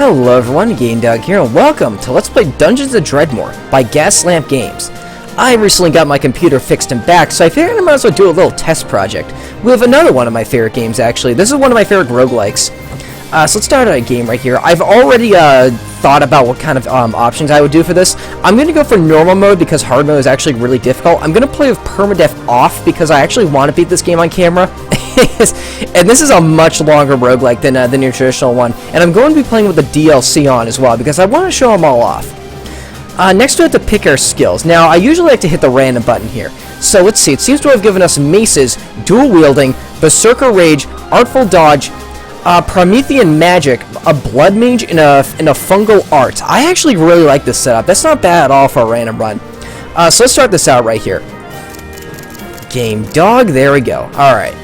Hello everyone, Game Dog here, and welcome to Let's Play Dungeons of Dredmor by Gaslamp Games. I recently got my computer fixed and back, so I figured I might as well do a little test project. We have another one of my favorite games, actually. This is one of my favorite roguelikes. So let's start a game right here. I've already thought about what kind of options I would do for this. I'm going to go for normal mode because hard mode is actually really difficult. I'm going to play with permadeath off because I actually want to beat this game on camera. And this is a much longer roguelike than your traditional one. And I'm going to be playing with the DLC on as well because I want to show them all off. Next we have to pick our skills. Now, I usually like to hit the random button here. So let's see, it seems to have given us maces, dual wielding, berserker rage, artful dodge, Promethean magic, a blood mage, and a fungal art. I actually really like this setup. That's not bad at all for a random run. So let's start this out right here. Game Dog, there we go. Alright.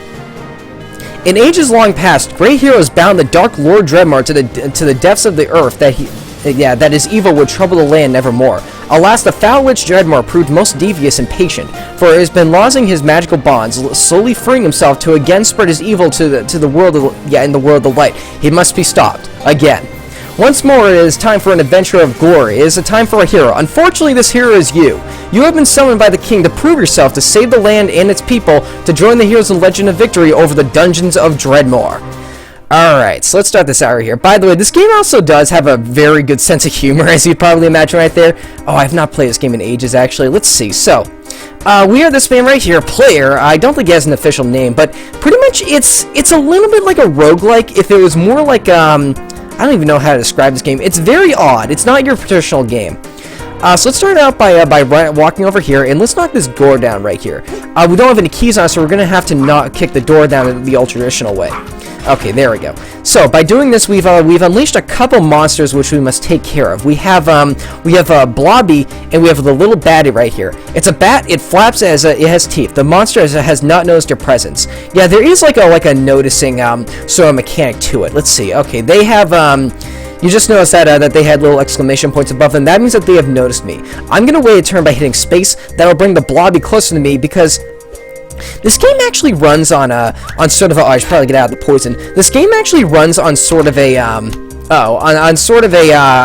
In ages long past, great heroes bound the dark Lord Dredmor to the depths of the earth that his evil would trouble the land nevermore. Alas, the foul witch Dredmor proved most devious and patient, for it has been losing his magical bonds, slowly freeing himself to again spread his evil to the world in the world of light. He must be stopped again. Once more, it is time for an adventure of glory. It is a time for a hero. Unfortunately, this hero is you. You have been summoned by the king to prove yourself, to save the land and its people, to join the heroes in legend of victory over the Dungeons of Dredmor. Alright, so let's start this out right here. By the way, this game also does have a very good sense of humor, as you'd probably imagine right there. Oh, I have not played this game in ages, actually. Let's see. So, we are this man right here, Player. I don't think he has an official name, but pretty much it's a little bit like a roguelike. If it was more like, I don't even know how to describe this game. It's very odd. It's not your traditional game. So let's start out by walking over here, and let's knock this door down right here. We don't have any keys on us, so we're going to have to kick the door down the old traditional way. Okay, there we go. So by doing this, we've unleashed a couple monsters which we must take care of. We have Blobby, and we have the little baddie right here. It's a bat. It flaps as it has teeth. The monster has not noticed your presence. Yeah, there is like a noticing sort of mechanic to it. Let's see. Okay, they have You just noticed that they had little exclamation points above them. That means that they have noticed me. I'm gonna wait a turn by hitting space. That'll bring the Blobby closer to me because this game actually runs on sort of a, oh, I should probably get out of the poison. This game actually runs on sort of a, I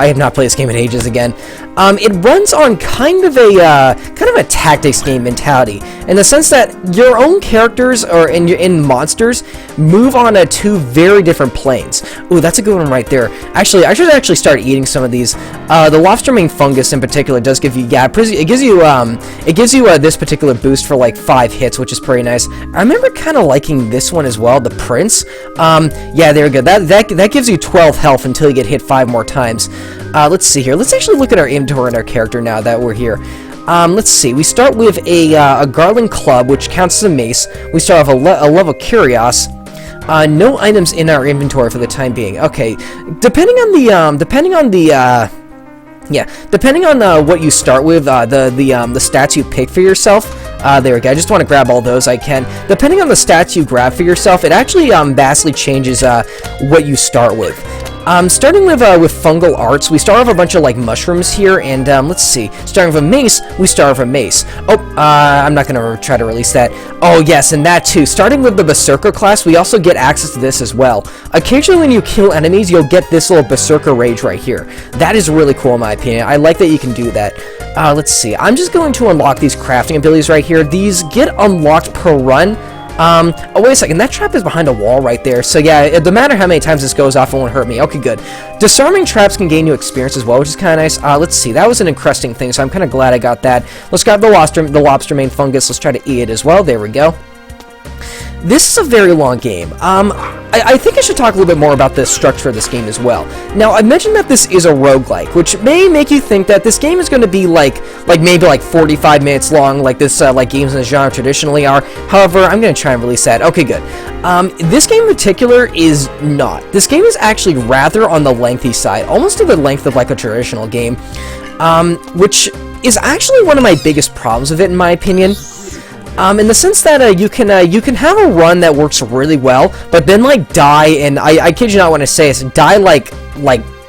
have not played this game in ages again. It runs on kind of a tactics game mentality, in the sense that your own characters or in monsters move on two very different planes. Ooh, that's a good one right there. Actually, I should actually start eating some of these. The lobstermane fungus in particular does give you, it gives you this particular boost for like 5 hits, which is pretty nice. I remember kind of liking this one as well, the Prince. Yeah, there we go. That gives you 12 health until you get hit 5 more times. Let's see here. Let's actually look at our inventory and our character now that we're here. Let's see. We start with a Garland Club, which counts as a mace. We start with a level Curios. No items in our inventory for the time being. Okay, depending on what you start with, the stats you pick for yourself. There we go. I just want to grab all those I can. Depending on the stats you grab for yourself, it actually vastly changes what you start with. Starting with fungal arts, we start with a bunch of like mushrooms here, and let's see. Starting with a mace, we start with a mace. Oh, I'm not gonna try to release that. Oh yes, and that too. Starting with the Berserker class, we also get access to this as well. Occasionally, when you kill enemies, you'll get this little Berserker rage right here. That is really cool in my opinion. I like that you can do that. Let's see. I'm just going to unlock these crafting abilities right here. These get unlocked per run. Oh, wait a second, that trap is behind a wall right there, so yeah, no matter how many times this goes off, it won't hurt me. Okay, good. Disarming traps can gain you experience as well, which is kind of nice. Let's see, that was an encrusting thing, so I'm kind of glad I got that. Let's grab the lobstermane fungus, let's try to eat it as well, there we go. This is a very long game. I think I should talk a little bit more about the structure of this game as well. Now, I mentioned that this is a roguelike, which may make you think that this game is going to be like maybe like 45 minutes long, like games in the genre traditionally are. However, I'm going to try and release that. Okay, good. This game in particular is not. This game is actually rather on the lengthy side, almost to the length of like a traditional game, which is actually one of my biggest problems with it, in my opinion. In the sense that you can have a run that works really well, but then like die, and I kid you not when I say this, die like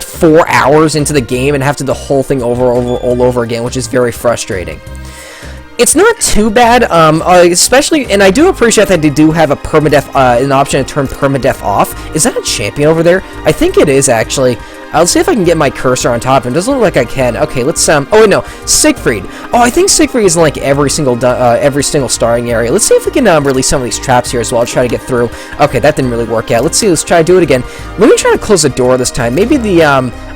4 hours into the game and have to do the whole thing all over again, which is very frustrating. It's not too bad, especially, and I do appreciate that they do have a permadeath, an option to turn permadeath off. Is that a champion over there? I think it is, actually. Let's see if I can get my cursor on top of him. Doesn't look like I can. Okay, let's, oh, wait, no, Siegfried. Oh, I think Siegfried is in, like, every single starring area. Let's see if we can, release some of these traps here as well. I'll try to get through. Okay, that didn't really work out. Let's see, let's try to do it again. Let me try to close the door this time. Maybe the,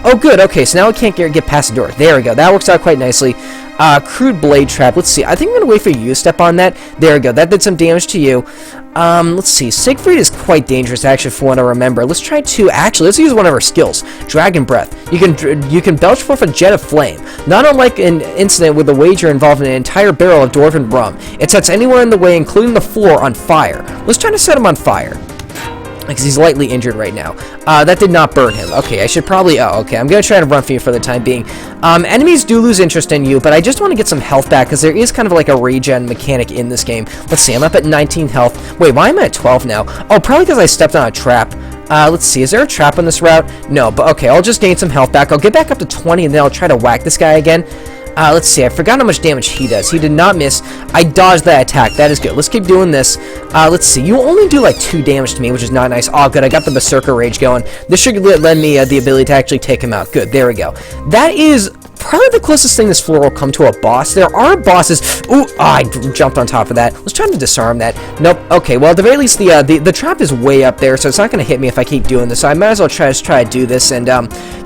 oh, good, okay, so now I can't get past the door. There we go, that works out quite nicely. Crude blade trap. Let's see. I think I'm going to wait for you to step on that. There we go. That did some damage to you. Let's see. Siegfried is quite dangerous, actually, for what I remember. Let's try to... Actually, let's use one of our skills. Dragon Breath. You can belch forth a jet of flame. Not unlike an incident with a wager involving an entire barrel of dwarven rum. It sets anyone in the way, including the floor, on fire. Let's try to set him on fire, because he's lightly injured right now. That did not burn him. Okay, I should probably... Oh, okay, I'm going to try to run for you for the time being. Enemies do lose interest in you, but I just want to get some health back, because there is kind of like a regen mechanic in this game. Let's see, I'm up at 19 health. Wait, why am I at 12 now? Oh, probably because I stepped on a trap. Let's see, is there a trap on this route? No, but okay, I'll just gain some health back. I'll get back up to 20, and then I'll try to whack this guy again. Let's see, I forgot how much damage he does. He did not miss. I dodged that attack. That is good. Let's keep doing this. Let's see, you only do like 2 damage to me, which is not nice. Oh, good, I got the Berserker Rage going. This should lend me the ability to actually take him out. Good, there we go. That is probably the closest thing this floor will come to a boss. There are bosses. Ooh, I jumped on top of that. Let's try to disarm that. Nope. Okay, well, at the very least, the trap is way up there, so it's not going to hit me if I keep doing this. So I might as well try to do this, and,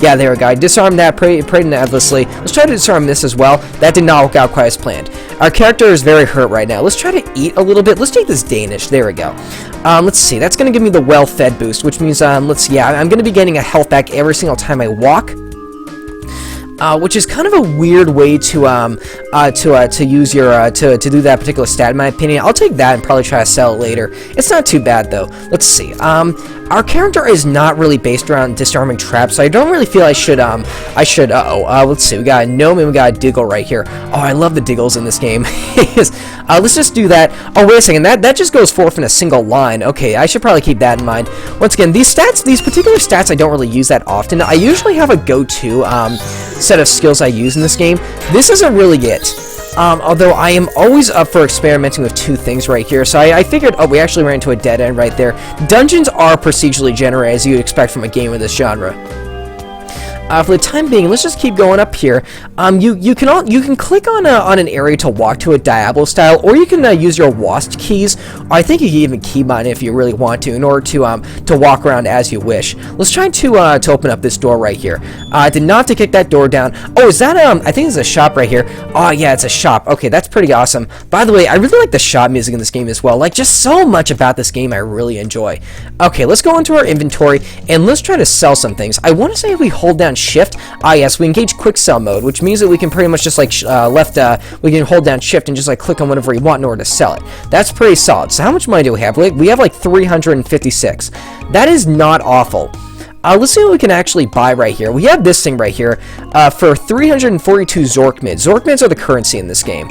yeah, there we go. I disarmed that pretty nervously. Let's try to disarm this as well. That did not work out quite as planned. Our character is very hurt right now. Let's try to eat a little bit. Let's take this Danish. There we go. Let's see. That's going to give me the well-fed boost, which means, I'm going to be getting a health back every single time I walk. Which is kind of a weird way to use your to do that particular stat, in my opinion. I'll take that and probably try to sell it later. It's not too bad though. Let's see. Our character is not really based around disarming traps, so I don't really feel I should let's see. We got a gnome and we got a diggle right here. Oh, I love the diggles in this game. Let's just do that. Oh, wait a second. That just goes forth in a single line. Okay, I should probably keep that in mind. Once again, these particular stats, I don't really use that often. I usually have a go-to set of skills I use in this game. This isn't really it. Although I am always up for experimenting with 2 things right here, so I figured, oh, we actually ran into a dead end right there. Dungeons are procedurally generated, as you'd expect from a game of this genre. For the time being, let's just keep going up here. You can click on an area to walk to a Diablo style, or you can use your WASD keys. Or I think you can even keybind it if you really want to, in order to walk around as you wish. Let's try to open up this door right here. I did not to kick that door down. Oh, is that I think it's a shop right here. Oh yeah, it's a shop. Okay, that's pretty awesome. By the way, I really like the shop music in this game as well. Like, just so much about this game I really enjoy. Okay, let's go into our inventory and let's try to sell some things. I want to say if we hold down shift, yes, we engage quick sell mode, which means that we can pretty much just like we can hold down shift and just like click on whatever we want in order to sell it. That's pretty solid. So how much money do we have? We have like 356. That is not awful. Let's see what we can actually buy right here. We have this thing right here for 342 Zorkmids. Zorkmids are the currency in this game.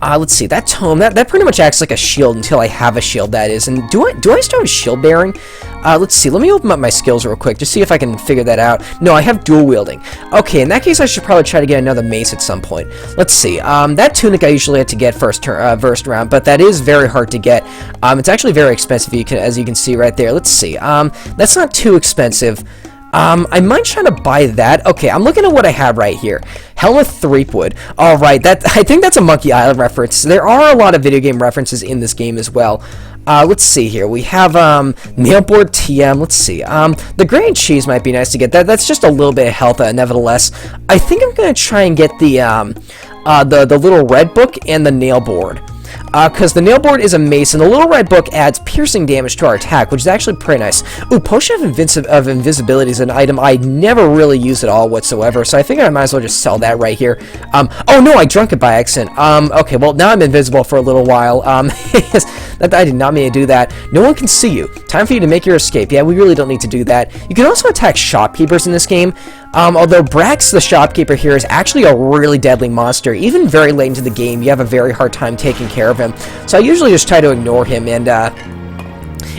Let's see, that tome, that pretty much acts like a shield until I have a shield, that is. And do I start with shield bearing? Let's see, let me open up my skills real quick, just see if I can figure that out. No, I have dual wielding. Okay, in that case, I should probably try to get another mace at some point. Let's see, that tunic I usually have to get first round, but that is very hard to get. It's actually very expensive, as you can see right there. Let's see, that's not too expensive. I might try to buy that. Okay, I'm looking at what I have right here. Helm of Threepwood. Alright, I think that's a Monkey Island reference. There are a lot of video game references in this game as well. Let's see here. We have, Nailboard TM. Let's see. The grain cheese might be nice to get. That's just a little bit of health, nevertheless. I think I'm gonna try and get the little red book and the nailboard. Because the nailboard is a mace, and the little red book adds piercing damage to our attack, which is actually pretty nice. Ooh, Potion of Invisibility is an item I never really use at all whatsoever, so I think I might as well just sell that right here. Oh no, I drunk it by accident. Okay, well, now I'm invisible for a little while. I did not mean to do that. No one can see you. Time for you to make your escape. Yeah, we really don't need to do that. You can also attack shopkeepers in this game. Although Brax, the shopkeeper here, is actually a really deadly monster. Even very late into the game, you have a very hard time taking care of him. So I usually just try to ignore him and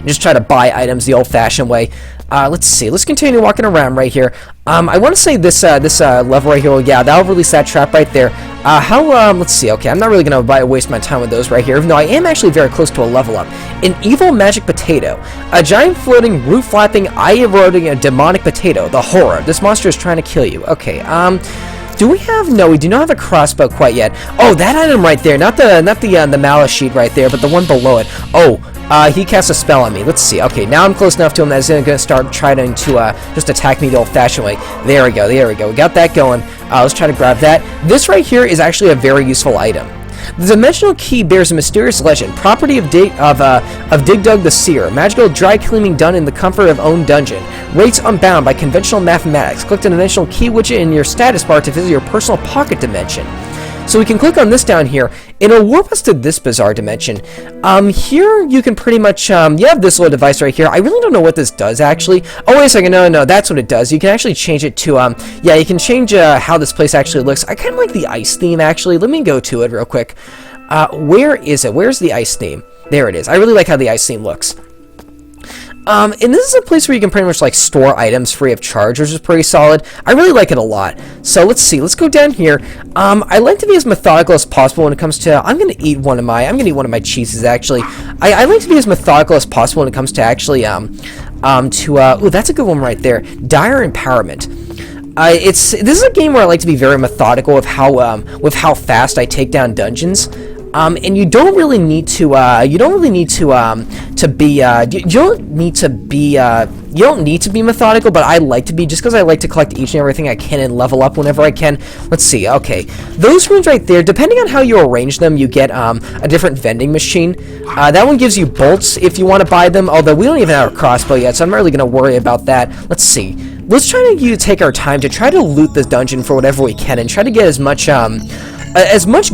just try to buy items the old-fashioned way. Let's see. Let's continue walking around right here. I want to say this level right here. Well, yeah, that'll release that trap right there. Let's see. Okay, I'm not really gonna waste my time with those right here. Even though I am actually very close to a level up. An evil magic potato, a giant floating, root flapping, eye eroding, a demonic potato. The horror. This monster is trying to kill you. Okay. Do we have? No, we do not have a crossbow quite yet. Oh, that item right there. Not the malice sheet right there, but the one below it. Oh. He casts a spell on me. Let's see. Okay, now I'm close enough to him that he's going to start trying to just attack me the old-fashioned way. There we go. There we go. We got that going. Let's try to grab that. This right here is actually a very useful item. The dimensional key bears a mysterious legend, property of Dig Dug the Seer, magical dry cleaning done in the comfort of own dungeon. Rates unbound by conventional mathematics. Click the dimensional key widget in your status bar to visit your personal pocket dimension. So we can click on this down here. It'll warp us to this bizarre dimension. Here you can pretty much, you have this little device right here. I really don't know what this does, actually. Oh, wait a second. No, that's what it does. You can actually change it to, yeah, you can change how this place actually looks. I kind of like the ice theme, actually. Let me go to it real quick. Where is it? Where's the ice theme? There it is. I really like how the ice theme looks. And this is a place where you can pretty much like store items free of charge, which is pretty solid. I really like it a lot. So let's see. Let's go down here. I like to be as methodical as possible when it comes to. I'm gonna eat one of my cheeses actually. I like to be as methodical as possible when it comes to actually oh, that's a good one right there. Dire Empowerment. This is a game where I like to be very methodical with how fast I take down dungeons. And you don't really need to be methodical, but I like to be, just because I like to collect each and everything I can and level up whenever I can. Let's see. Okay, those runes right there, depending on how you arrange them, you get a different vending machine. That one gives you bolts if you want to buy them, although we don't even have a crossbow yet, so I'm not really going to worry about that. Let's see. Let's try to take our time to try to loot this dungeon for whatever we can and try to get as much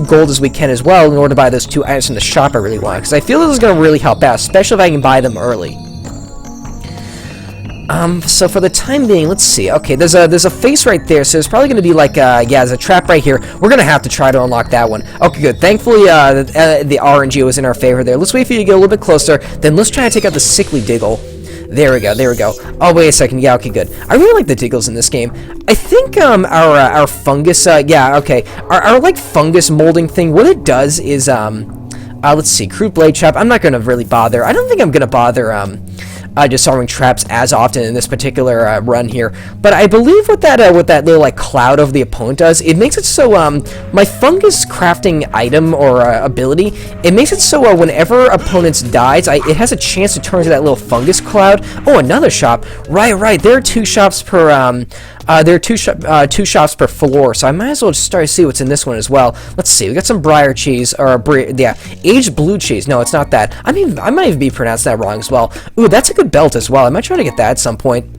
gold as we can as well in order to buy those 2 items from the shop I really want, because I feel this is going to really help out, especially if I can buy them early. So for the time being, let's see. Okay, there's a face right there, so there's probably going to be like, yeah, there's a trap right here. We're going to have to try to unlock that one. Okay, good. Thankfully, the RNG was in our favor there. Let's wait for you to get a little bit closer, then let's try to take out the sickly diggle. There we go, there we go. Oh, wait a second. Yeah, okay, good. I really like the diggles in this game. I think, our fungus, yeah, okay. Our, like, fungus molding thing, what it does is, let's see, crude blade trap. I'm not gonna really bother. I don't think I'm gonna bother, disarming traps as often in this particular run here, but I believe what that little like cloud over the opponent does, it makes it so my fungus crafting item or ability, it makes it so whenever opponents dies, it has a chance to turn into that little fungus cloud. Oh, another shop. Right. There are 2 shops per there are two shops per floor, so I might as well just start to see what's in this one as well. Let's see. We got some briar cheese, or yeah, aged blue cheese. No, it's not that. I mean, I might even be pronounced that wrong as well. Ooh, that's a good belt as well. I might try to get that at some point.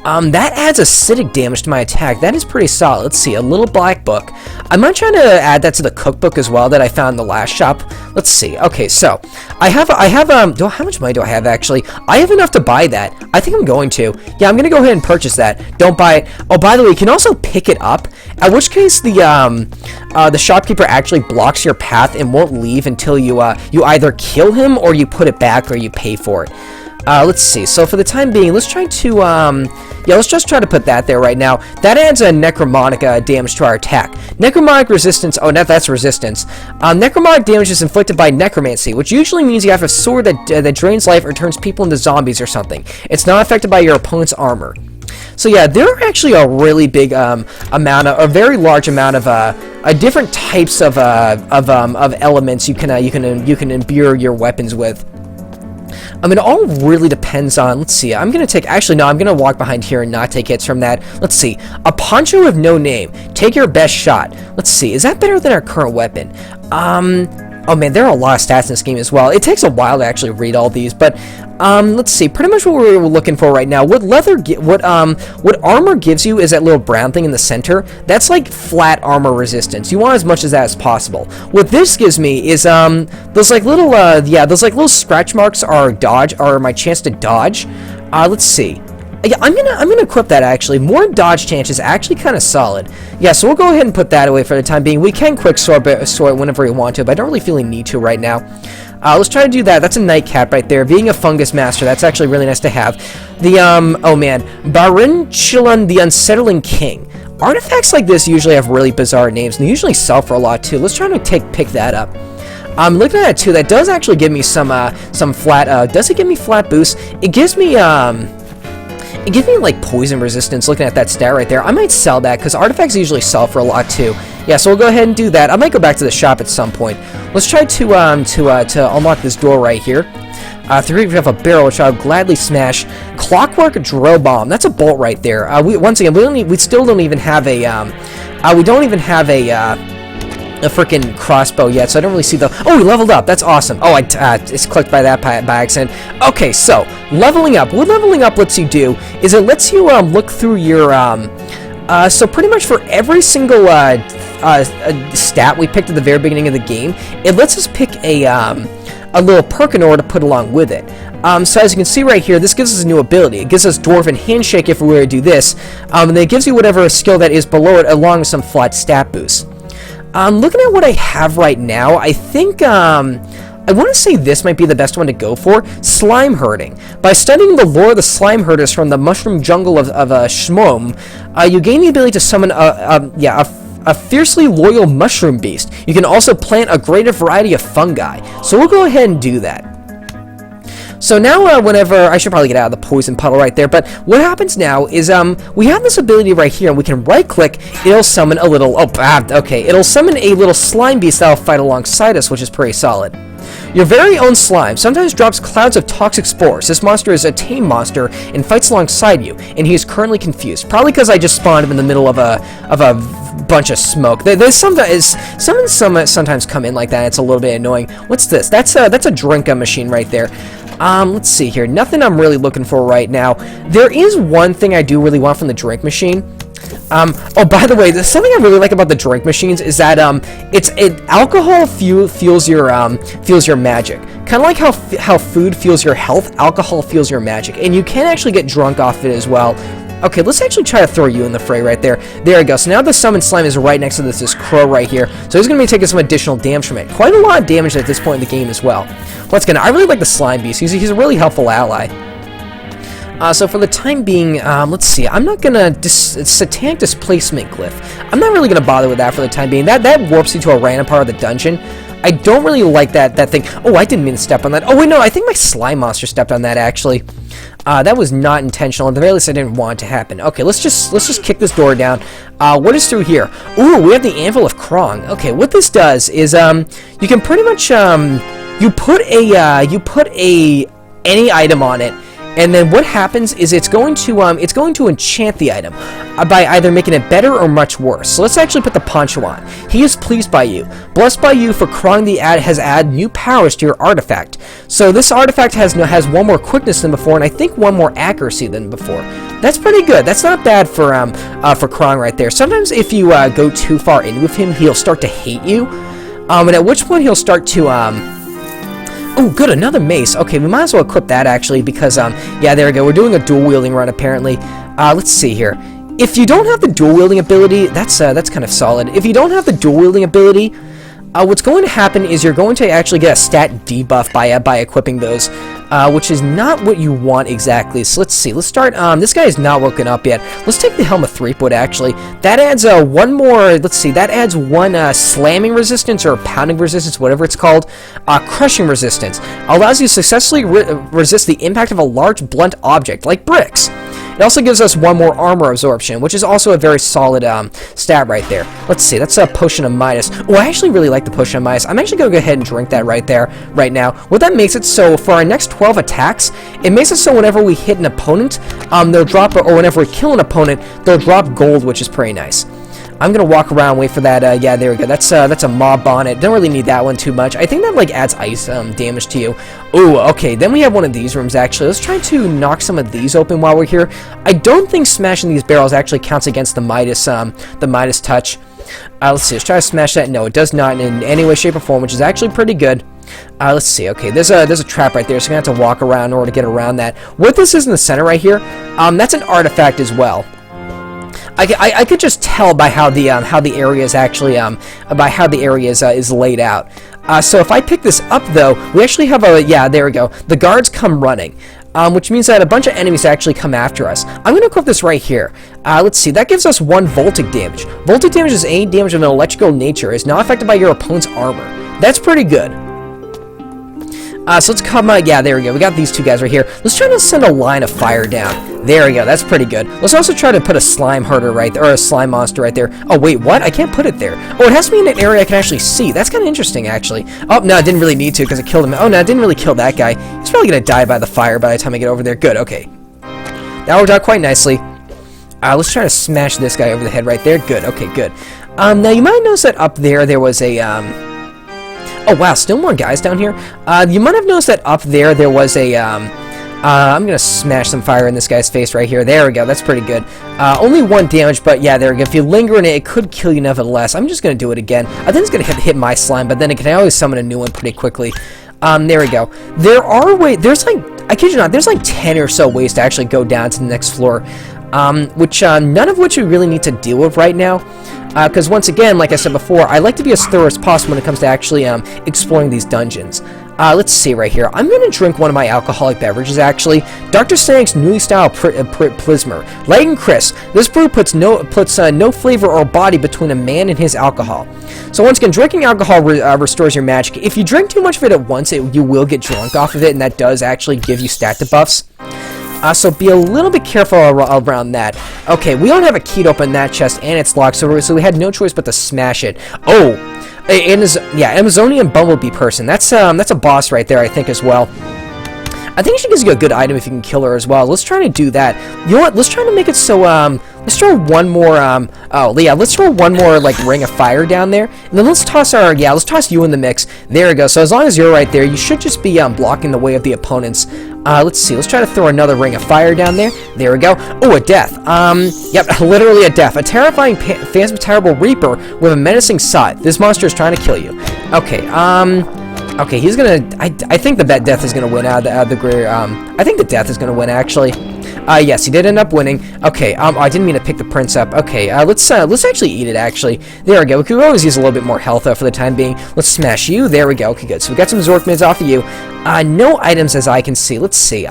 That adds acidic damage to my attack. That is pretty solid. Let's see, a little black book. I might try to add that to the cookbook as well that I found in the last shop. Let's see. Okay, so I have how much money do I have actually? I have enough to buy that. I think I'm going to. Yeah, I'm gonna go ahead and purchase that. Don't buy it. Oh, by the way, you can also pick it up. At which case the shopkeeper actually blocks your path and won't leave until you either kill him or you put it back or you pay for it. Let's see. So for the time being, let's try to, yeah, let's just try to put that there right now. That adds a necromantic damage to our attack. Necromantic resistance. Oh, no, that's resistance. Necromantic damage is inflicted by necromancy, which usually means you have a sword that drains life or turns people into zombies or something. It's not affected by your opponent's armor. So yeah, there are actually a really big a very large amount of different types of elements you can imbue your weapons with. I mean, it all really depends on, let's see, I'm going to walk behind here and not take hits from that. Let's see, a poncho with no name, take your best shot. Let's see, is that better than our current weapon? Oh man, there are a lot of stats in this game as well. It takes a while to actually read all these, but let's see. Pretty much what we're looking for right now. What armor gives you is that little brown thing in the center. That's like flat armor resistance. You want as much of that as possible. What this gives me is those little scratch marks are my chance to dodge. Let's see. Yeah, I'm gonna equip that actually. More dodge chance is actually kind of solid. Yeah, so we'll go ahead and put that away for the time being. We can quick sort whenever we want to, but I don't really feel a need to right now. Let's try to do that. That's a nightcap right there. Being a fungus master, that's actually really nice to have. The, oh man, Barinchilun, the Unsettling King. Artifacts like this usually have really bizarre names, and they usually sell for a lot too. Let's try to pick that up. Looking at it too, that does actually give me some flat, does it give me flat boost? It gives me like poison resistance. Looking at that stat right there, I might sell that because artifacts usually sell for a lot too. Yeah, so we'll go ahead and do that. I might go back to the shop at some point. Let's try to unlock this door right here. We have a barrel, which I'll gladly smash. Clockwork drill bomb. That's a bolt right there. Once again, we still don't even have a freaking crossbow yet, so I don't really see the... Oh, we leveled up. That's awesome. Oh, it's clicked by that by accident. Okay, so leveling up. What leveling up lets you do is it lets you look through your so pretty much for every single stat we picked at the very beginning of the game, it lets us pick a little perk in order to put along with it. So as you can see right here, this gives us a new ability. It gives us Dwarven Handshake if we were to do this, and then it gives you whatever skill that is below it along with some flat stat boosts. Looking at what I have right now, I think I want to say this might be the best one to go for. Slime herding. By studying the lore of the slime herders from the mushroom jungle of Shmom, you gain the ability to summon a fiercely loyal mushroom beast. You can also plant a greater variety of fungi. So we'll go ahead and do that. So now, whenever... I should probably get out of the poison puddle right there, but what happens now is, we have this ability right here, and we can right-click, it'll summon a little... okay, it'll summon a little slime beast that'll fight alongside us, which is pretty solid. Your very own slime sometimes drops clouds of toxic spores. This monster is a tame monster and fights alongside you, and he is currently confused. Probably because I just spawned him in the middle of a bunch of smoke. There's sometimes come in like that. It's a little bit annoying. What's this? That's a drink machine right there. Let's see here. Nothing I'm really looking for right now. There is one thing I do really want from the drink machine. Oh, by the way, something I really like about the drink machines is that alcohol fuels your magic. Kind of like how food fuels your health, alcohol fuels your magic, and you can actually get drunk off it as well. Okay, let's actually try to throw you in the fray right there. There we go. So now the summoned slime is right next to this crow right here. So he's going to be taking some additional damage from it. Quite a lot of damage at this point in the game as well. Once again, I really like the slime beast. He's a really helpful ally. So for the time being, let's see. I'm not going to... Satanic Displacement Glyph. I'm not really going to bother with that for the time being. That warps you to a random part of the dungeon. I don't really like that thing. Oh, I didn't mean to step on that. Oh, wait, no. I think my slime monster stepped on that, actually. That was not intentional. At the very least, I didn't want it to happen. Okay, let's just kick this door down. What is through here? Ooh, we have the Anvil of Krong. Okay, what this does is, you can pretty much, you put any item on it, and then what happens is it's going to enchant the item by either making it better or much worse. So let's actually put the poncho on. He is pleased by you. Blessed by you, for Krong has added new powers to your artifact. So this artifact has one more quickness than before, and I think one more accuracy than before. That's pretty good. That's not bad for Krong right there. Sometimes if you go too far in with him, he'll start to hate you, and at which point he'll start to oh, good, another mace. Okay, we might as well equip that, actually, because, yeah, there we go. We're doing a dual-wielding run, apparently. Let's see here. If you don't have the dual-wielding ability, that's kind of solid. If you don't have the dual-wielding ability, what's going to happen is you're going to actually get a stat debuff by equipping those, which is not what you want exactly. So let's see. Let's start. This guy is not woken up yet. Let's take the Helm of Threepwood, actually. That adds one more. Let's see. That adds one slamming resistance or pounding resistance, whatever it's called. Crushing resistance allows you to successfully resist the impact of a large blunt object like bricks. It also gives us one more armor absorption, which is also a very solid stat right there. Let's see, that's a Potion of Midas. Oh, I actually really like the Potion of Midas. I'm actually going to go ahead and drink that right now. What that makes it so, for our next 12 attacks, it makes it so whenever we hit an opponent, they'll drop, or whenever we kill an opponent, they'll drop gold, which is pretty nice. I'm going to walk around, wait for that, yeah, there we go. That's a mob bonnet. Don't really need that one too much. I think that, like, adds ice damage to you. Ooh, okay, then we have one of these rooms, actually. Let's try to knock some of these open while we're here. I don't think smashing these barrels actually counts against the Midas touch. Let's see, let's try to smash that. No, it does not in any way, shape, or form, which is actually pretty good. Let's see, okay, there's a trap right there, so I'm going to have to walk around in order to get around that. What this is in the center right here, that's an artifact as well. I could just tell by how the area is actually is laid out. So if I pick this up, though, we actually have a, yeah, there we go. The guards come running. Which means that a bunch of enemies actually come after us. I'm going to equip this right here. Let's see, that gives us 1 voltic damage. Voltic damage is any damage of an electrical nature, is not affected by your opponent's armor. That's pretty good. So let's come, yeah, there we go. We got these 2 guys right here. Let's try to send a line of fire down. There we go, that's pretty good. Let's also try to put a slime herder right there, or a slime monster right there. Oh, wait, what? I can't put it there. Oh, it has to be in an area I can actually see. That's kind of interesting, actually. Oh, no, I didn't really need to, because it killed him. Oh, no, I didn't really kill that guy. He's probably going to die by the fire by the time I get over there. Good, okay. That worked out quite nicely. Let's try to smash this guy over the head right there. Good, okay, good. Now, you might notice that up there was a, oh, wow, still more guys down here. You might have noticed that up there was a, I'm going to smash some fire in this guy's face right here. There we go. That's pretty good. Only 1 damage, but yeah, there we go. If you linger in it, it could kill you nevertheless. I'm just going to do it again. I think it's going to hit my slime, but then it can always summon a new one pretty quickly. There we go. There are there's like, I kid you not, there's like 10 or so ways to actually go down to the next floor. Which, none of which we really need to deal with right now. Because once again, like I said before, I like to be as thorough as possible when it comes to actually exploring these dungeons. Let's see right here. I'm going to drink one of my alcoholic beverages, actually. Dr. Snake's newly styled Plismer. Light and crisp. This brew puts no flavor or body between a man and his alcohol. So once again, drinking alcohol restores your magic. If you drink too much of it at once, you will get drunk off of it, and that does actually give you stat debuffs. So be a little bit careful around that. Okay, we don't have a key to open that chest, and it's locked, so we had no choice but to smash it. Oh, Amazonian Bumblebee person. That's a boss right there, I think, as well. I think she gives you a good item if you can kill her as well. Let's try to do that. You know what? Let's try to make it so, let's throw one more, let's throw one more, like, ring of fire down there. And then let's toss let's toss you in the mix. There we go. So as long as you're right there, you should just be, blocking the way of the opponents. Let's see. Let's try to throw another ring of fire down there. There we go. Oh, a death. Yep, literally a death. A terrifying phantom terrible reaper with a menacing scythe. This monster is trying to kill you. Okay, okay, he's gonna, I think the death is gonna win out of the greater, I think the death is gonna win, actually. Yes, he did end up winning. Okay, I didn't mean to pick the prince up. Okay, let's actually eat it, actually. There we go. We could always use a little bit more health, for the time being. Let's smash you. There we go. Okay, good. So we got some Zork mids off of you. No items as I can see. Let's see.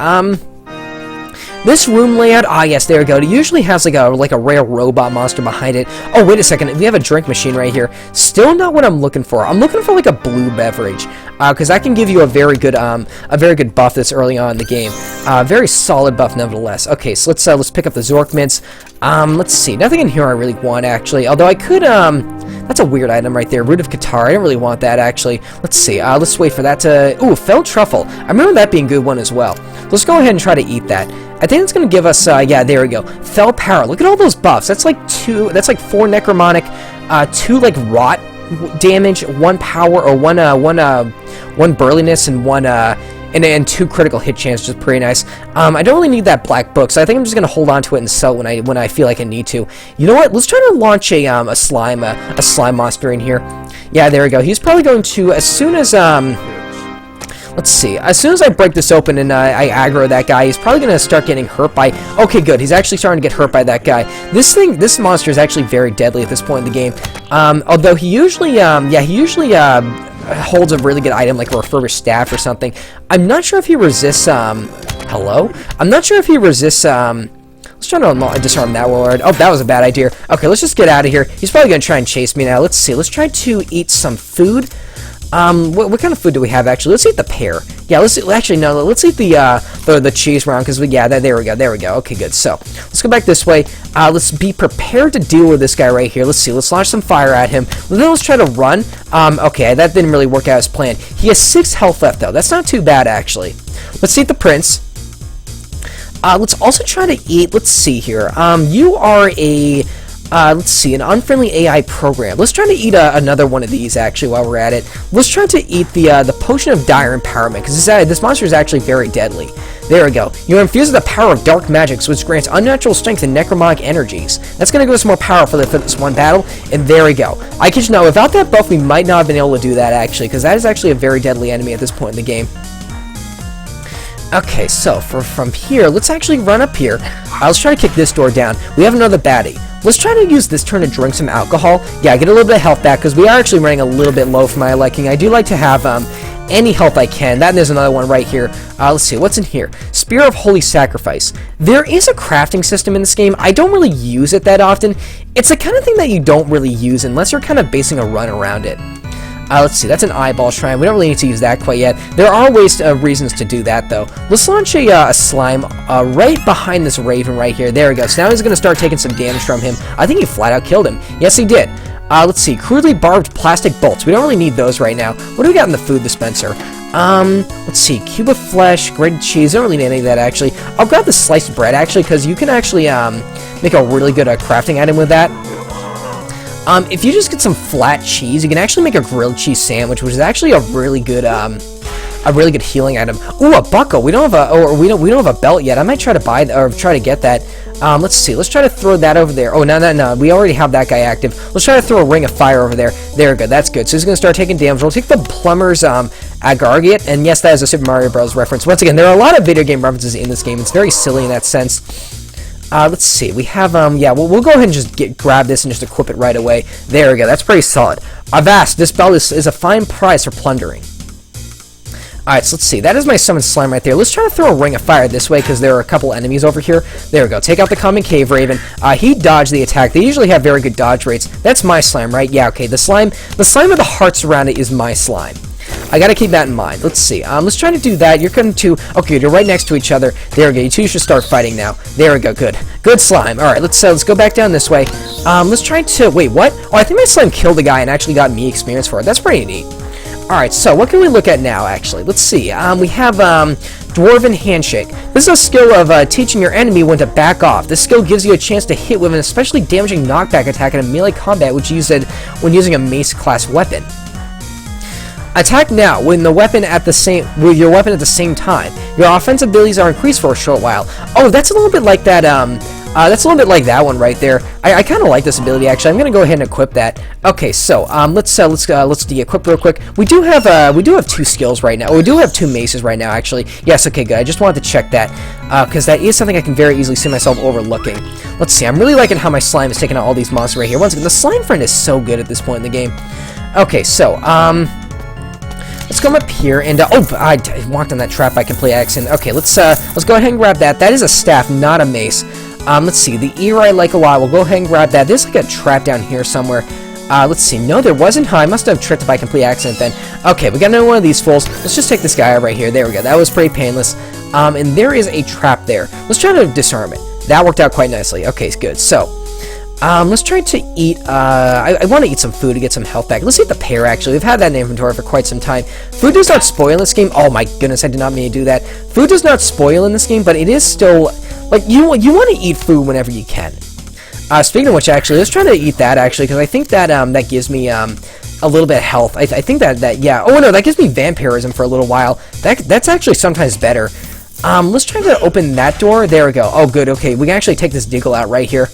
This room layout, yes, there we go. It usually has like a rare robot monster behind it. Oh, wait a second. We have a drink machine right here. Still not what I'm looking for. I'm looking for like a blue beverage, because that can give you a very good buff this early on in the game. Very solid buff nevertheless. Okay, so let's pick up the Zork mints. Let's see. Nothing in here I really want, actually. Although I could that's a weird item right there. Root of Qatar. I don't really want that, actually. Let's see. Let's wait for that to... Ooh, Fell Truffle. I remember that being a good one as well. Let's go ahead and try to eat that. I think it's going to give us... yeah, there we go. Fell Power. Look at all those buffs. That's like 4 necromantic, 2 like rot damage, 1 power, or 1 burliness, and 1... and 2 critical hit chance, which is pretty nice. I don't really need that black book, so I think I'm just gonna hold on to it and sell it when I feel like I need to. You know what? Let's try to launch a slime monster in here. Yeah, there we go. He's probably going to, as soon as let's see. As soon as I break this open and I aggro that guy, he's probably going to start getting hurt by... Okay, good. He's actually starting to get hurt by that guy. This monster is actually very deadly at this point in the game. Although he usually, holds a really good item like a refurbished staff or something. I'm not sure if he resists, hello? I'm not sure if he resists, let's try to disarm that warlord. Oh, that was a bad idea. Okay, let's just get out of here. He's probably going to try and chase me now. Let's see. Let's try to eat some food. What kind of food do we have, actually? Let's eat the pear. Yeah, let's eat the cheese round, because there we go. Okay, good. So, let's go back this way. Let's be prepared to deal with this guy right here. Let's see, let's launch some fire at him. Then let's try to run. Okay, that didn't really work out as planned. He has 6 health left, though. That's not too bad, actually. Let's eat the prince. Let's also try to eat, let's see here. You are a... let's see, an unfriendly AI program. Let's try to eat another one of these, actually, while we're at it. Let's try to eat the Potion of Dire Empowerment, because this monster is actually very deadly. There we go. You're infused with the power of dark magics, which grants unnatural strength and necromantic energies. That's going to give us more power for this one battle, and there we go. I kid you not, without that buff, we might not have been able to do that, actually, because that is actually a very deadly enemy at this point in the game. Okay, so from here, let's actually run up here. Let's try to kick this door down. We have another baddie. Let's try to use this turn to drink some alcohol. Yeah, get a little bit of health back, because we are actually running a little bit low for my liking. I do like to have any health I can. That, and there's another one right here. Let's see, what's in here? Spear of Holy Sacrifice. There is a crafting system in this game. I don't really use it that often. It's the kind of thing that you don't really use unless you're kind of basing a run around it. Let's see, that's an eyeball shrine. We don't really need to use that quite yet. There are reasons to do that, though. Let's launch a slime right behind this raven right here. There we go. So now he's going to start taking some damage from him. I think he flat out killed him. Yes, he did. Let's see, crudely barbed plastic bolts. We don't really need those right now. What do we got in the food dispenser? Let's see, cube of flesh, grated cheese. I don't really need any of that, actually. I'll grab the sliced bread, actually, because you can actually make a really good crafting item with that. If you just get some flat cheese, you can actually make a grilled cheese sandwich, which is actually a really good healing item. Ooh, a buckle. We don't have a belt yet. I might try to buy or try to get that. Let's see. Let's try to throw that over there. Oh, no. We already have that guy active. Let's try to throw a ring of fire over there. There we go. That's good. So he's going to start taking damage. We'll take the plumber's aggregate. And yes, that is a Super Mario Bros. Reference. Once again, there are a lot of video game references in this game. It's very silly in that sense. Let's see. We have, yeah, we'll go ahead and just grab this and just equip it right away. There we go. That's pretty solid. Avast, this belt is a fine prize for plundering. Alright, so let's see. That is my summoned slime right there. Let's try to throw a ring of fire this way, because there are a couple enemies over here. There we go. Take out the common cave raven. He dodged the attack. They usually have very good dodge rates. That's my slime, right? Yeah, okay. The slime with the hearts around it is my slime. I gotta keep that in mind. Let's see. Let's try to do that. You're going to... Okay, you're right next to each other. There we go. You two should start fighting now. There we go. Good. Good slime. Alright, let's go back down this way. Let's try to... Wait, what? Oh, I think my slime killed the guy and actually got me experience for it. That's pretty neat. Alright, so what can we look at now, actually? Let's see. We have Dwarven Handshake. This is a skill of teaching your enemy when to back off. This skill gives you a chance to hit with an especially damaging knockback attack in a melee combat, which you use it when using a mace-class weapon. Attack now with your weapon at the same time. Your offensive abilities are increased for a short while. Oh, that's a little bit like that. That's a little bit like that one right there. I kind of like this ability actually. I'm gonna go ahead and equip that. Okay, so let's de-equip real quick. We do have two skills right now. We do have two maces right now actually. Yes, okay, good. I just wanted to check that because that is something I can very easily see myself overlooking. Let's see. I'm really liking how my slime is taking out all these monsters right here. Once again, the slime friend is so good at this point in the game. Okay, so let's come up here and oh, I walked on that trap by complete accident. Okay, let's go ahead and grab that. That is a staff, not a mace. Let's see, the ear I like a lot. We'll go ahead and grab that. There's like a trap down here somewhere. Let's see. No, there wasn't. Huh, I must have tripped by complete accident then. Okay, we got another one of these fools. Let's just take this guy out right here. There we go. That was pretty painless. And there is a trap there. Let's try to disarm it. That worked out quite nicely. Okay, good. So, let's try to eat, I want to eat some food to get some health back. Let's eat the pear, actually. We've had that in inventory for quite some time. Food does not spoil in this game. Oh my goodness, I did not mean to do that. Food does not spoil in this game, but it is still, like, you want to eat food whenever you can. Speaking of which, actually, let's try to eat that, actually, because I think that, that gives me, a little bit of health. I think that, yeah. Oh, no, that gives me vampirism for a little while. That's actually sometimes better. Let's try to open that door. There we go. Oh, good, okay. We can actually take this Diggle out right here.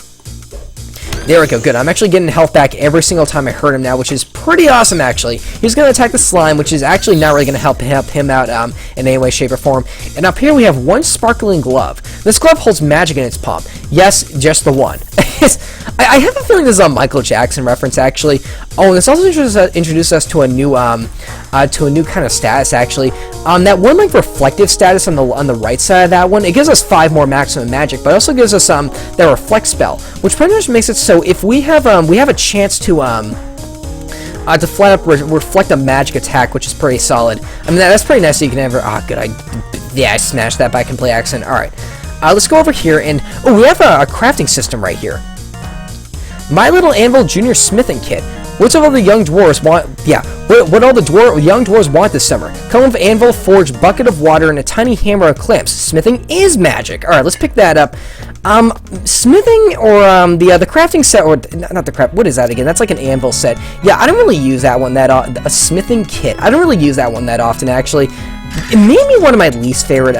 There we go, good. I'm actually getting health back every single time I hurt him now, which is pretty awesome, actually. He's going to attack the slime, which is actually not really going to help him out in any way, shape, or form. And up here we have one sparkling glove. This glove holds magic in its palm. Yes, just the one. I have a feeling this is a Michael Jackson reference, actually. Oh, and this also introduces us to a new kind of status, actually. That one, like, reflective status on the right side of that one, it gives us 5 more maximum magic, but it also gives us that reflect spell, which pretty much makes it so if we have a chance to flat up reflect a magic attack, which is pretty solid. I mean, that's pretty nice that you can ever. Ah, good. I smashed that by complete accident. All right. Let's go over here and we have a crafting system right here. My Little Anvil Junior Smithing Kit. What's all the young dwarves want? Yeah, what all the young dwarves want this summer? Come with anvil, forge, bucket of water, and a tiny hammer of clamps. Smithing is magic. All right, let's pick that up. Smithing or the crafting set, or not the craft. What is that again? That's like an anvil set. Yeah, I don't really use that one a smithing kit. I don't really use that one that often, actually. It may be one of my least favorite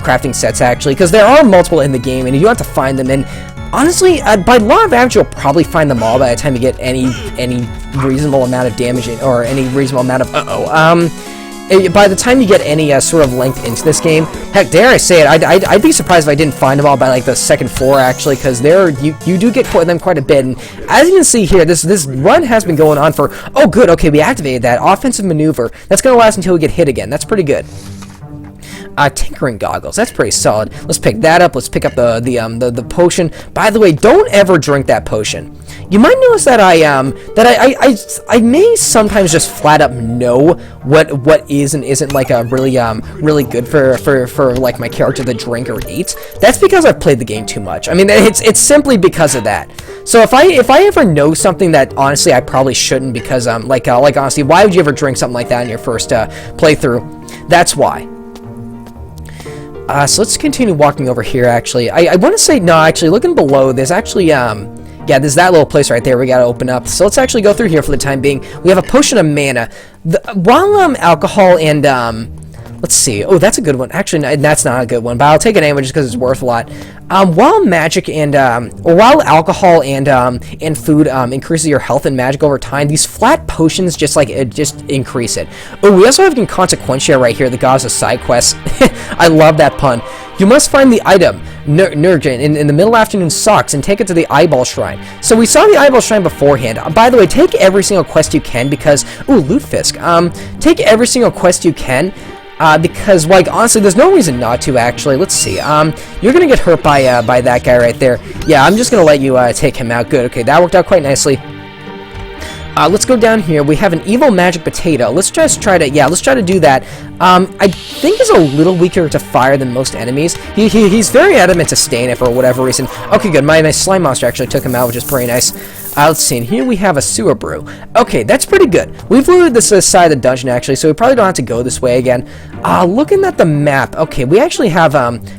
crafting sets, actually, because there are multiple in the game, and you have to find them. And honestly, by law of average, you'll probably find them all by the time you get any reasonable amount of damage or any reasonable amount of by the time you get any sort of length into this game, heck, dare I say it, I'd be surprised if I didn't find them all by like the second floor actually, because you do get them quite a bit. And as you can see here, this run has been going on for, oh good, okay, we activated that offensive maneuver. That's gonna last until we get hit again. That's pretty good. Tinkering goggles, that's pretty solid. Let's pick that up. Let's pick up the potion. By the way, don't ever drink that potion. You might notice that I may sometimes just flat up know what is and isn't like a really good for like my character to drink or eat. That's because I've played the game too much. I mean, it's simply because of that. So if I ever know something that honestly I probably shouldn't, because like honestly, why would you ever drink something like that in your first playthrough? That's why. So let's continue walking over here, actually. I want to say, no, actually, looking below, there's actually, yeah, there's that little place right there we gotta open up. So let's actually go through here for the time being. We have a potion of mana. While alcohol and, let's see. Oh, that's a good one. Actually, that's not a good one, but I'll take it anyway just because it's worth a lot. While magic and, or while alcohol and food increases your health and magic over time, these flat potions just increase it. Oh, we also have Inconsequentia right here that gives us side quests. I love that pun. You must find the item, Nurgen, in the middle afternoon socks and take it to the Eyeball Shrine. So we saw the Eyeball Shrine beforehand. By the way, take every single quest you can because, ooh, Loot Fisk. Take every single quest you can. Because, like, honestly, there's no reason not to, actually. Let's see. You're gonna get hurt by that guy right there. Yeah, I'm just gonna let you, take him out. Good. Okay, that worked out quite nicely. Let's go down here. We have an evil magic potato. Let's just try to, yeah, let's try to do that. I think he's a little weaker to fire than most enemies. He's very adamant to stay in it for whatever reason. Okay, good. My slime monster actually took him out, which is pretty nice. Let's see, and here we have a sewer brew. Okay, that's pretty good. We've looted this side of the dungeon, actually, so we probably don't have to go this way again. Looking at the map, okay, we actually have,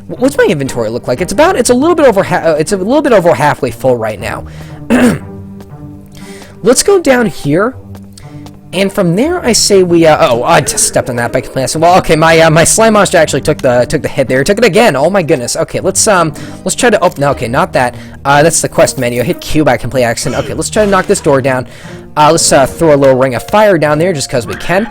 what's my inventory look like? It's a little bit over halfway full right now. Let's go down here, and from there I say we, I just stepped on that by complacent. Well, okay, my slime monster actually took the hit there. Took it again. Oh my goodness. Okay, let's try to open. No, okay, not that. That's the quest menu. I hit Q by complete accident. Okay, let's try to knock this door down. Let's throw a little ring of fire down there just because we can.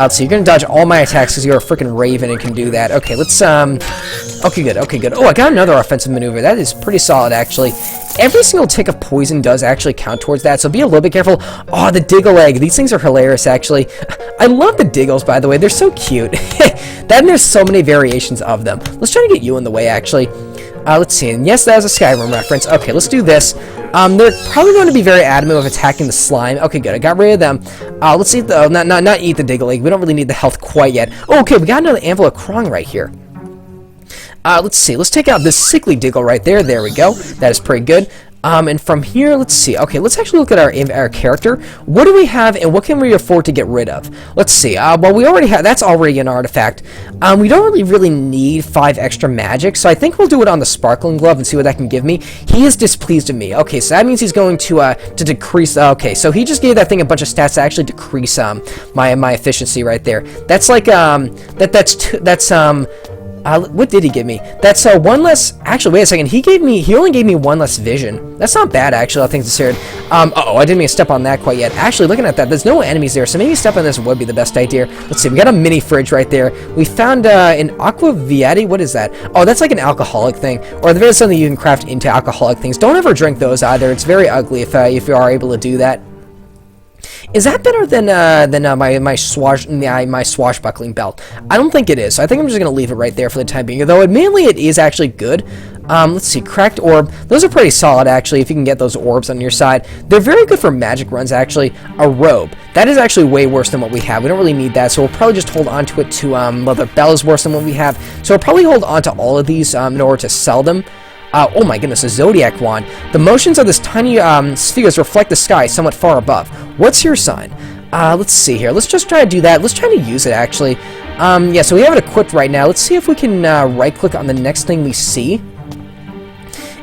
So you're gonna dodge all my attacks because you're a freaking raven and can do that. Okay, let's okay, good. Okay, good. Oh, I got another offensive maneuver. That is pretty solid, actually. Every single tick of poison does actually count towards that, so be a little bit careful. Oh, the Diggle Egg. These things are hilarious, actually. I love the Diggles, by the way. They're so cute. Then there's so many variations of them. Let's try to get you in the way, actually. Let's see. And yes, that was a Skyrim reference. Okay, let's do this. They're probably going to be very adamant of attacking the slime. Okay, good. I got rid of them. Let's eat the... not eat the Diggle Egg. We don't really need the health quite yet. Oh, okay, we got another Anvil of Krong right here. Let's see. Let's take out this sickly Diggle right there. There we go. That is pretty good. And from here, let's see. Okay, let's actually look at our character. What do we have, and what can we afford to get rid of? Let's see. Well, we already have... That's already an artifact. We don't really need 5 extra magic, so I think we'll do it on the Sparkling Glove and see what that can give me. He is displeased with me. Okay, so that means he's going to decrease... Okay, so he just gave that thing a bunch of stats to actually decrease my efficiency right there. That's like... what did he give me? That's 1 less... Actually, wait a second. He only gave me 1 less vision. That's not bad, actually, all things considered. Uh-oh, I didn't mean to step on that quite yet. Actually, looking at that, there's no enemies there, so maybe stepping on this would be the best idea. Let's see, we got a mini fridge right there. We found an Aqua Vieti. What is that? Oh, that's like an alcoholic thing. Or there is something you can craft into alcoholic things. Don't ever drink those either. It's very ugly if you are able to do that. Is that better than my swashbuckling belt? I don't think it is, so I think I'm just going to leave it right there for the time being, though admittedly it is actually good. Let's see, cracked orb. Those are pretty solid, actually, if you can get those orbs on your side. They're very good for magic runs, actually. A robe. That is actually way worse than what we have. We don't really need that, so we'll probably just hold on to it to, leather bell is worse than what we have. So we'll probably hold on to all of these in order to sell them. Oh my goodness, a Zodiac Wand. The motions of this tiny spheres reflect the sky somewhat far above. What's your sign? Let's see here. Let's just try to do that. Let's try to use it, actually. Yeah, so we have it equipped right now. Let's see if we can right-click on the next thing we see.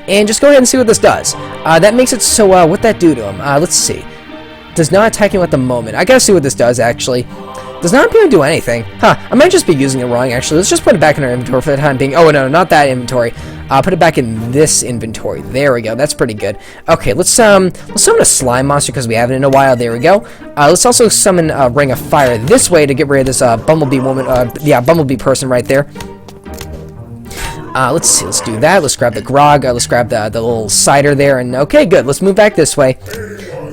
And just go ahead and see what this does. That makes it so, what'd that do to him? Let's see. Does not attack him at the moment. I gotta see what this does, actually. Does not appear to do anything. Huh, I might just be using it wrong, actually. Let's just put it back in our inventory for the time being. Oh, no, not that inventory. Put it back in this inventory. There we go. That's pretty good. Okay, let's summon a slime monster because we haven't in a while. There we go. Let's also summon a ring of fire this way to get rid of this bumblebee woman. Bumblebee person right there. Let's see. Let's do that. Let's grab the grog. Let's grab the little cider there. And okay, good. Let's move back this way.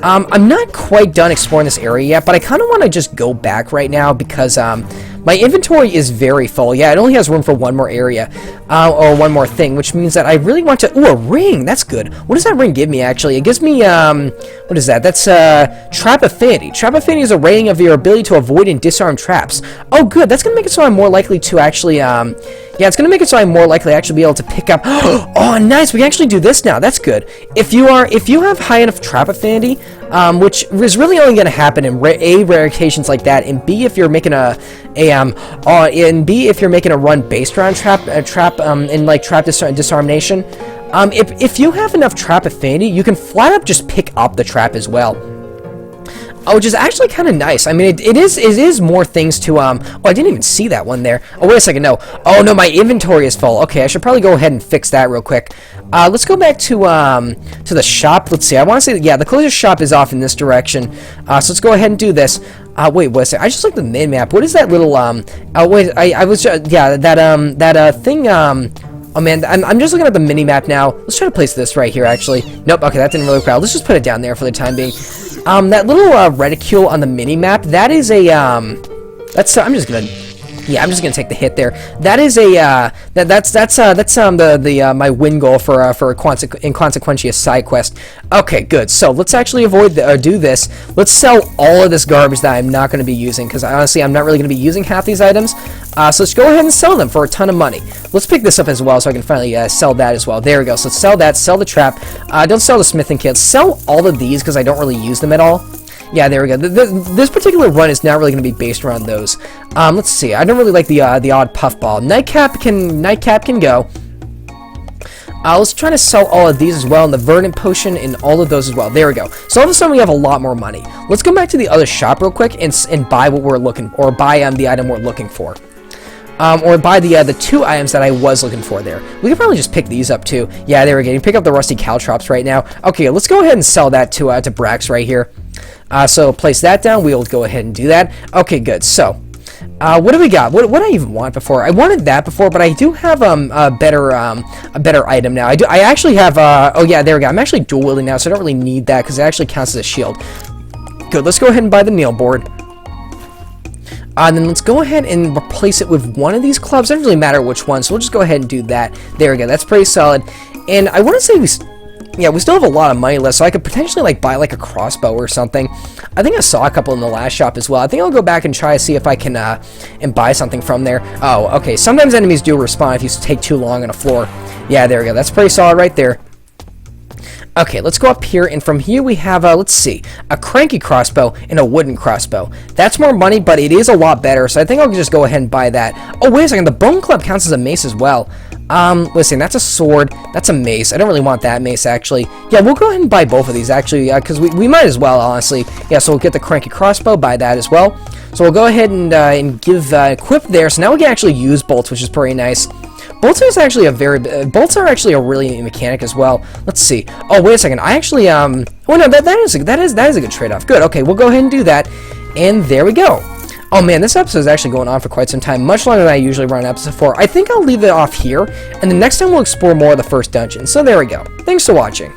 I'm not quite done exploring this area yet, but I kind of want to just go back right now because my inventory is very full. Yeah, it only has room for one more area, or one more thing, which means that I really want to... Ooh, a ring! That's good. What does that ring give me, actually? It gives me, what is that? That's, Trap Affinity. Trap Affinity is a rating of your ability to avoid and disarm traps. Oh, good. That's going to make it so I'm more likely to actually, yeah, it's going to make it so I'm more likely to actually be able to pick up... Oh, nice! We can actually do this now. That's good. If you have high enough Trap Affinity, which is really only going to happen in rare occasions like that, and B, if you're making if you're making a run based around trap disarmation, if you have enough Trap Affinity, you can flat up just pick up the trap as well. Which is actually kind of nice. I mean, it is more things to, oh, I didn't even see that one there. Oh, wait a second, no. Oh, no, my inventory is full. Okay, I should probably go ahead and fix that real quick. Let's go back to the shop. Let's see, I want to say, yeah, the closest shop is off in this direction. So let's go ahead and do this. Wait, what's it? I just like the mid-map. What is that little, wait, I was just, yeah, that thing, oh man, I'm just looking at the mini-map now. Let's try to place this right here, actually. Nope, okay, that didn't really work out. Let's just put it down there for the time being. That little reticule on the mini-map, that is a, that's, I'm just gonna take the hit there. That is a, that's my win goal for a inconsequentious side quest. Okay, good. So let's actually do this. Let's sell all of this garbage that I'm not going to be using, because honestly, I'm not really going to be using half these items. So let's go ahead and sell them for a ton of money. Let's pick this up as well, so I can finally sell that as well. There we go. So let's sell that. Sell the trap. Don't sell the smithing kit. Sell all of these because I don't really use them at all. Yeah, there we go. This particular run is not really going to be based around those. Let's see. I don't really like the odd puffball. Nightcap can go. Let's try to sell all of these as well, and the verdant potion and all of those as well. There we go. So all of a sudden we have a lot more money. Let's go back to the other shop real quick and buy what we're looking, or buy the item we're looking for. Or buy the two items that I was looking for there. We could probably just pick these up too. Yeah, there we go. You pick up the rusty caltrops right now. Okay, let's go ahead and sell that to Brax right here. So place that down. We'll go ahead and do that. Okay, good. So, what do we got? What I even want before? I wanted that before, but I do have a better item now. I actually have oh yeah, there we go. I'm actually dual wielding now, so I don't really need that because it actually counts as a shield. Good. Let's go ahead and buy the nail board. And then let's go ahead and replace it with one of these clubs. It doesn't really matter which one, so we'll just go ahead and do that. There we go. That's pretty solid. And I want to say we still have a lot of money left, so I could potentially like buy like a crossbow or something. I think I saw a couple in the last shop as well. I think I'll go back and try to see if I can and buy something from there. Oh, okay. Sometimes enemies do respawn if you take too long on a floor. Yeah, there we go. That's pretty solid right there. Okay, let's go up here, and from here we have, let's see, a cranky crossbow and a wooden crossbow. That's more money, but it is a lot better, so I think I'll just go ahead and buy that. Oh, wait a second, the bone club counts as a mace as well. Listen, that's a sword, that's a mace. I don't really want that mace, actually. Yeah, we'll go ahead and buy both of these, actually, because we might as well, honestly. Yeah, so we'll get the cranky crossbow, buy that as well. So we'll go ahead and give equip there, so now we can actually use bolts, which is pretty nice. Bolts are actually a really mechanic as well. Let's see. Oh, wait a second. I actually oh no, that is a good trade-off. Good. Okay, we'll go ahead and do that. And there we go. Oh man, this episode is actually going on for quite some time, much longer than I usually run an episode for. I think I'll leave it off here, and the next time we'll explore more of the first dungeon. So there we go. Thanks for watching.